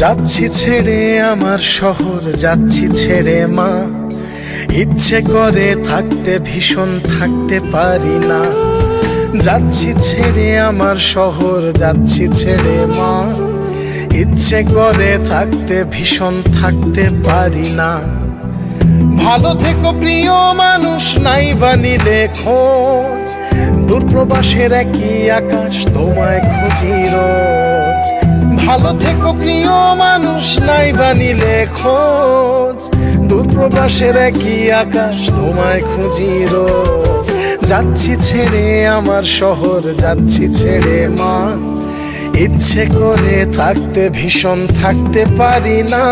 যাচ্ছি ছেড়ে আমার শহর, যাচ্ছি ছেড়ে মা। ইচ্ছে করে থাকতে ভীষণ থাকতে পারি না। যাচ্ছি ছেড়ে আমার শহর, যাচ্ছি ছেড়ে মা। ইচ্ছে করে থাকতে ভীষণ থাকতে পারি না। ভালো থেকো প্রিয় মানুষ, নাই বানিলে খোঁজ। দূরপ্রবাসের একই আকাশ, তোমায় খুঁজি রোজ। ভালো থেকো প্রিয় মানুষ, নাই বানিলে খোঁজ। দূরপ্রবাসের একই আকাশ, তোমায় খুঁজি রোজ। যাচ্ছি ছেড়ে আমার শহর, যাচ্ছি ছেড়ে মা। ইচ্ছে করে থাকতে ভীষণ থাকতে পারি না।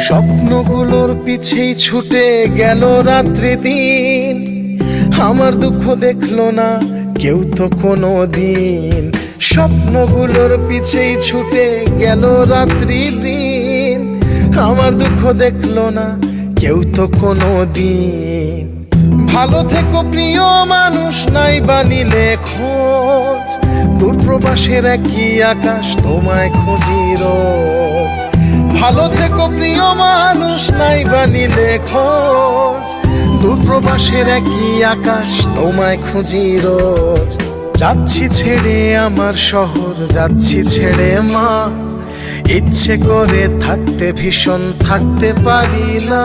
স্বপ্নগুলোর পিছেই ছুটে গেল রাত্রি দিন। আমার দুঃখ দেখলো না কেউ তো কোনো দিন। স্বপ্নগুলোর পিছেই ছুটে গেল রাত্রি দিন। আমার দুঃখ দেখলো না কেউ তো কোনো দিন। ভালো থেকো প্রিয় মানুষ, নাই বানিলে খোঁজ। দূরপ্রবাসের একই আকাশ, তোমায় খুঁজি রোজ। ভালো থেকো প্রিয় মানুষ, নাই বানিলে খোঁজ। দূরপ্রবাসের একই আকাশ, তোমায় খুঁজি রোজ। যাচ্ছি ছেড়ে আমার শহর, যাচ্ছি ছেড়ে মা। ইচ্ছে করে থাকতে ভীষণ থাকতে পারি না।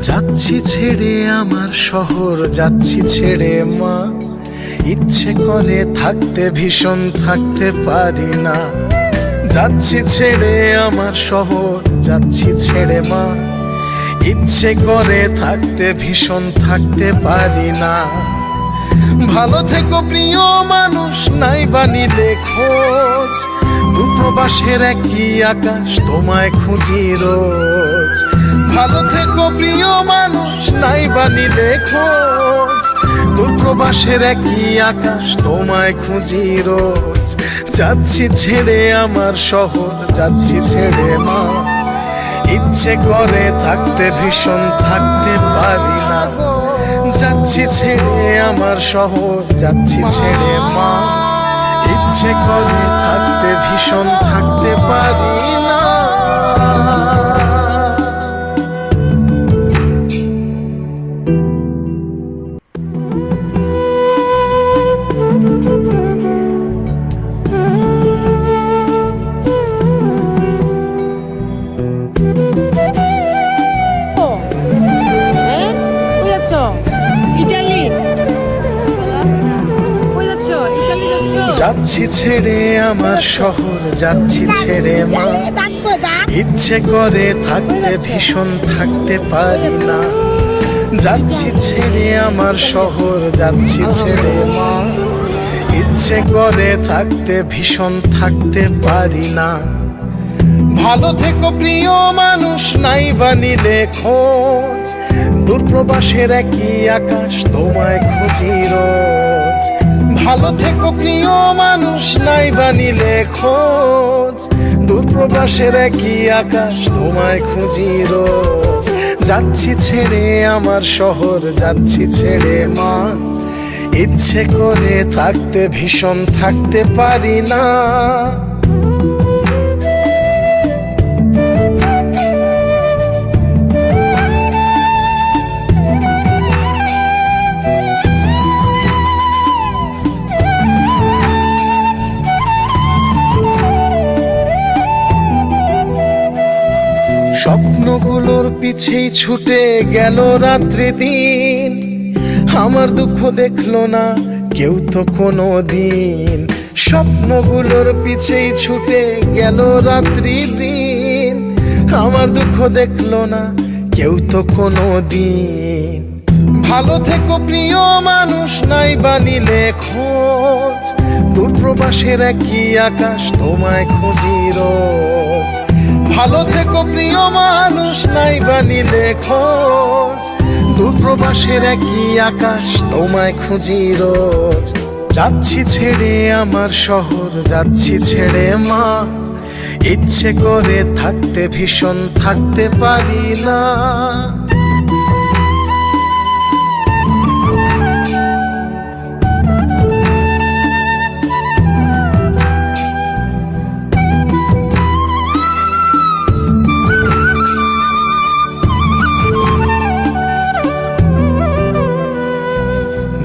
যাচ্ছি ছেড়ে আমার শহর, যাচ্ছি ছেড়ে মা। ইচ্ছে করে থাকতে ভীষণ থাকতে পারি না। যাচ্ছি ছেড়ে আমার শহর, যাচ্ছি ছেড়ে মা। ইচ্ছে করে থাকতে ভীষণ থাকতে পারি না। ভালো থেকো প্রিয় মানুষ, নাই বানিলে খোঁজ। দূরপ্রবাসের একই আকাশ, তোমায় খুঁজি রোজ। ভালো থেকো প্রিয় মানুষ, নাই বানিলে খোঁজ। দূরপ্রবাসের একই আকাশ, তোমায় খুঁজি রোজ। যাচ্ছি ছেড়ে আমার শহর, যাচ্ছি ছেড়ে মা। ইচ্ছে করে থাকতে ভীষণ থাকতে পারি না। যাচ্ছি ছেড়ে আমার শহর, যাচ্ছি ছেড়ে মা। ইচ্ছে করে থাকতে ভীষণ থাকতে পারি না। যাচ্ছি ছেড়ে আমার শহর, যাচ্ছি ছেড়ে মা। ইচ্ছে করে থাকতে ভীষণ থাকতে পারি না। যাচ্ছি ছেড়ে আমার শহর, যাচ্ছি ছেড়ে মা। ইচ্ছে করে থাকতে ভীষণ থাকতে পারি না। ভালো থেকো প্রিয় মানুষ, নাই বানিলে খোঁজ। দূরপ্রবাসের একই আকাশ, তোমায় খুঁজি রোজ। ভালো থেকো প্রিয় মানুষ, নাই বানিলে খোঁজ। দূরপ্রবাসের একই আকাশ, তোমায় খুঁজি রোজ। যাচ্ছি ছেড়ে আমার শহর, যাচ্ছি ছেড়ে মা। ইচ্ছে করে থাকতে ভীষণ থাকতে পারি না। স্বপ্নগুলোর পিছেই ছুটে গেল রাত্রি দিন। আমার দুঃখ দেখলো না কেউ তো কোনো দিন। স্বপ্নগুলোর পিছেই ছুটে গেল রাত্রি দিন। আমার দুঃখ দেখলো না কেউ তো কোনো দিন। ভালো থেকো প্রিয় মানুষ, নাই বানিলে খোঁজ, দূর প্রবাসের একই আকাশ তোমায় খুঁজি রোজ। ভালো থেকো প্রিয় মানুষ, নাই বানিলে খোঁজ, দূর প্রবাসের একই আকাশ তোমায় খুঁজি রোজ। যাচ্ছি ছেড়ে আমার শহর, যাচ্ছি ছেড়ে মা, ইচ্ছে করে থাকতে ভীষণ থাকতে পারি না।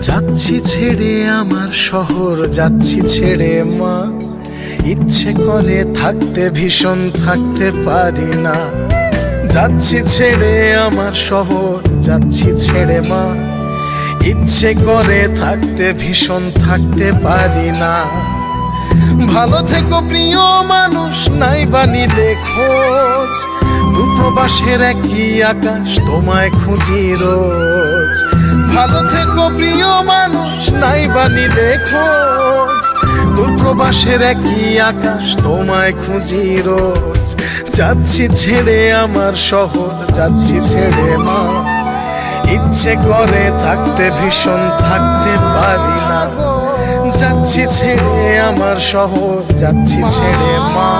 যাচ্ছি ছেড়ে আমার শহর, যাচ্ছি ছেড়ে মা, ইচ্ছে করে থাকতে ভীষণ থাকতে পারি না। যাচ্ছি ছেড়ে আমার শহর, যাচ্ছি ছেড়ে মা, ইচ্ছে করে থাকতে ভীষণ থাকতে পারি না। ভালো থেকো প্রিয় মানুষ, নাই বানিলে খোঁজ, দূরপ্রবাসের একই আকাশ তোমায় খুঁজি রোজ। ভালো থেকো প্রিয় মানুষ, নাই বানিলে খোঁজ, দূরপ্রবাসের একই আকাশ তোমায় খুঁজি রোজ। যাচ্ছি ছেড়ে আমার শহর, যাচ্ছি ছেড়ে মা, ইচ্ছে করে থাকতে ভীষণ থাকতে পারি না। যাচ্ছি ছেড়ে আমার শহর, যাচ্ছি ছেড়ে মা,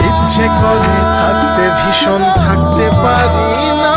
ইচ্ছে করে থাকতে ভীষণ থাকতে পারি না।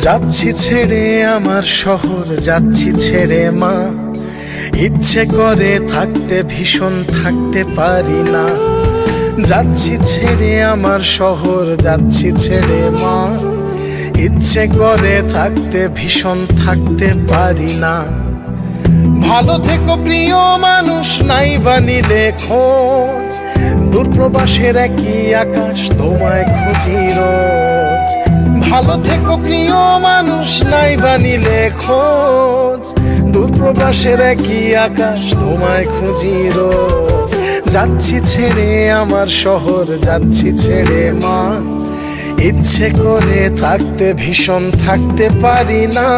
যাচ্ছি ছেড়ে আমার শহর, যাচ্ছি ছেড়ে মা, ইচ্ছে করে থাকতে ভীষণ থাকতে পারি না। যাচ্ছি ছেড়ে আমার শহর, যাচ্ছি ছেড়ে মা, ইচ্ছে করে থাকতে ভীষণ থাকতে পারি না। ভালো থেকো প্রিয় মানুষ, নাই বানিলে খোঁজ, দূরপ্রবাসের একই আকাশ তোমায় খুঁজি রোজ। ভালো থেকো প্রিয় মানুষ, নাই বানিলে খোঁজ, দূরপ্রবাসের একই আকাশ তোমায় খুঁজি রোজ। যাচ্ছি ছেড়ে আমার শহর, যাচ্ছি ছেড়ে মা, ইচ্ছে করে থাকতে ভীষণ থাকতে পারি না।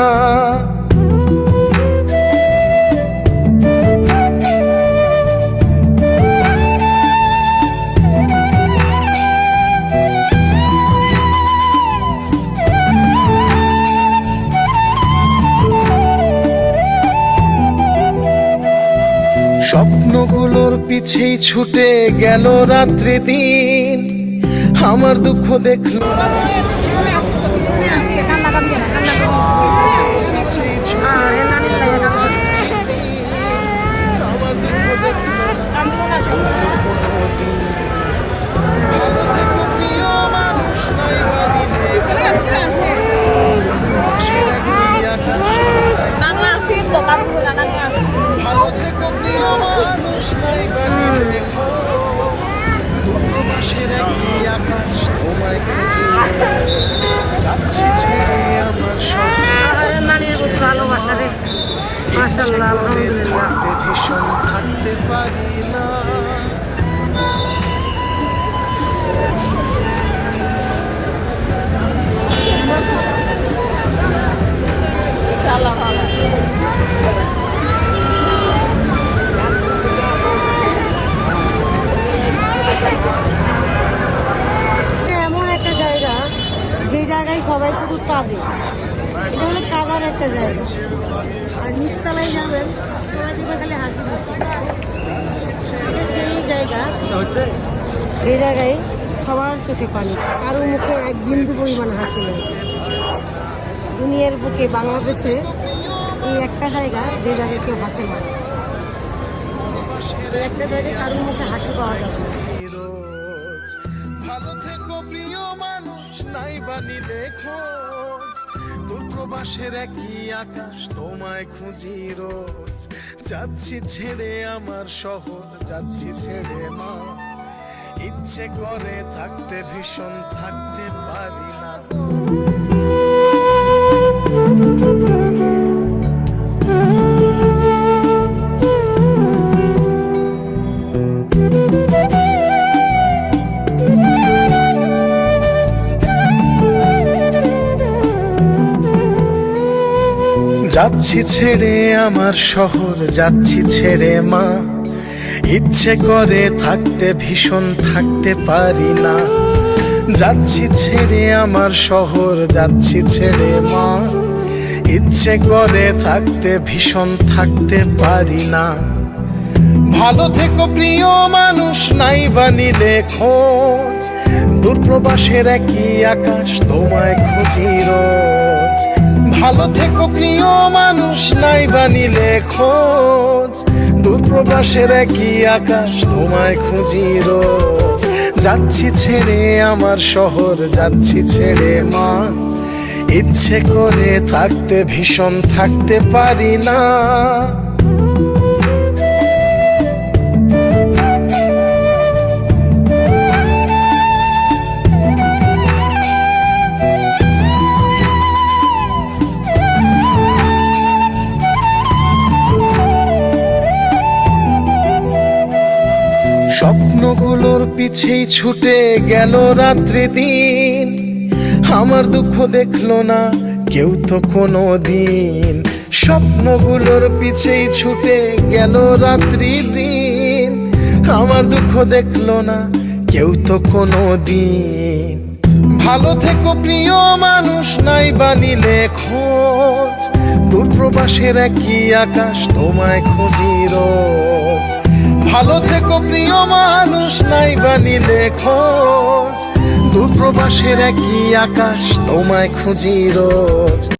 স্বপ্নগুলোর পিছেই ছুটে গেল রাত্রি দিন, আমার দুঃখ দেখলো না, পিছেই ছুটে আমার দুঃখ দেখলো না কেউ তো কোনোদিন। ভালো থেকো প্রিয় মানুষ, নাই বানিলে ভালো থেকো প্রিয় মানুষ, নাই বানিলে দূরপ্রবাসের একই আকাশ তোমায় খুঁজি রোজ। যাচ্ছি ছেড়ে আমার শহর, ইচ্ছে করে থাকতে ভীষণ থাকতে পারি না। এমন একটা জায়গা, যে জায়গায় সবাই শুধু কাঁদে, এটা হলো কাঁদার একটা জায়গা। আর নিচতলায় যাবেন, সবাই দিবে খালি হাসি খুশি। এটা সেই জায়গা, যে জায়গায় সবার চোখে পানি, কারো মুখে এক বিন্দু পরিমাণ হাসি নেই। দুনিয়ার বুকে বাংলাদেশে এই একটা জায়গা, যে জায়গায় কেউ হাসে না। এই একটা জায়গায় কারোর মুখে হাসি পাওয়া যাবে না। ভালো থেকো প্রিয় মানুষ, নাই বানিলে খোঁজ, দূরপ্রবাসের একই আকাশ তোমায় খুঁজি রোজ। যাচ্ছি ছেড়ে আমার শহর, যাচ্ছি ছেড়ে মা। ইচ্ছে করে থাকতে ভীষণ, থাকতে পারি না। যাচ্ছি ছেড়ে আমার শহর, যাচ্ছি ছেড়ে মা। ইচ্ছে করে থাকতে ভীষণ, থাকতে পারি না। যাচ্ছি ছেড়ে আমার শহর, যাচ্ছি ছেড়ে মা। ইচ্ছে করে থাকতে ভীষণ, থাকতে পারি না। ভালো থেকো প্রিয় মানুষ, নাই বানিলে খোঁজ। দূরপ্রবাসের একই আকাশ তোমায় খুঁজি রোজ। ভালো থেকো প্রিয় মানুষ, নাই বানিলে খোঁজ। দূরপ্রবাসের একই আকাশ তোমায় খুঁজি রোজ। যাচ্ছি ছেড়ে আমার শহর, যাচ্ছি ছেড়ে মা। ইচ্ছে করে থাকতে ভীষণ, থাকতে পারি না। স্বপ্নগুলোর পিছেই ছুটে গেল রাত্রি দিন। আমার দুঃখ দেখলো না কেউ তো কোনো দিন। স্বপ্নগুলোর পিছেই ছুটে গেল রাত্রি দিন। আমার দুঃখ দেখলো না কেউ তো কোনো দিন। ভালো থেকো প্রিয় মানুষ, নাই বানিলে খোঁজ। দূরপ্রবাসের একই আকাশ তোমায় খুঁজি রোজ। ভালো থেকো প্রিয় মানুষ, নাই বানিলে খোঁজ। দূরপ্রবাসের একই আকাশ তোমায় খুঁজি রোজ।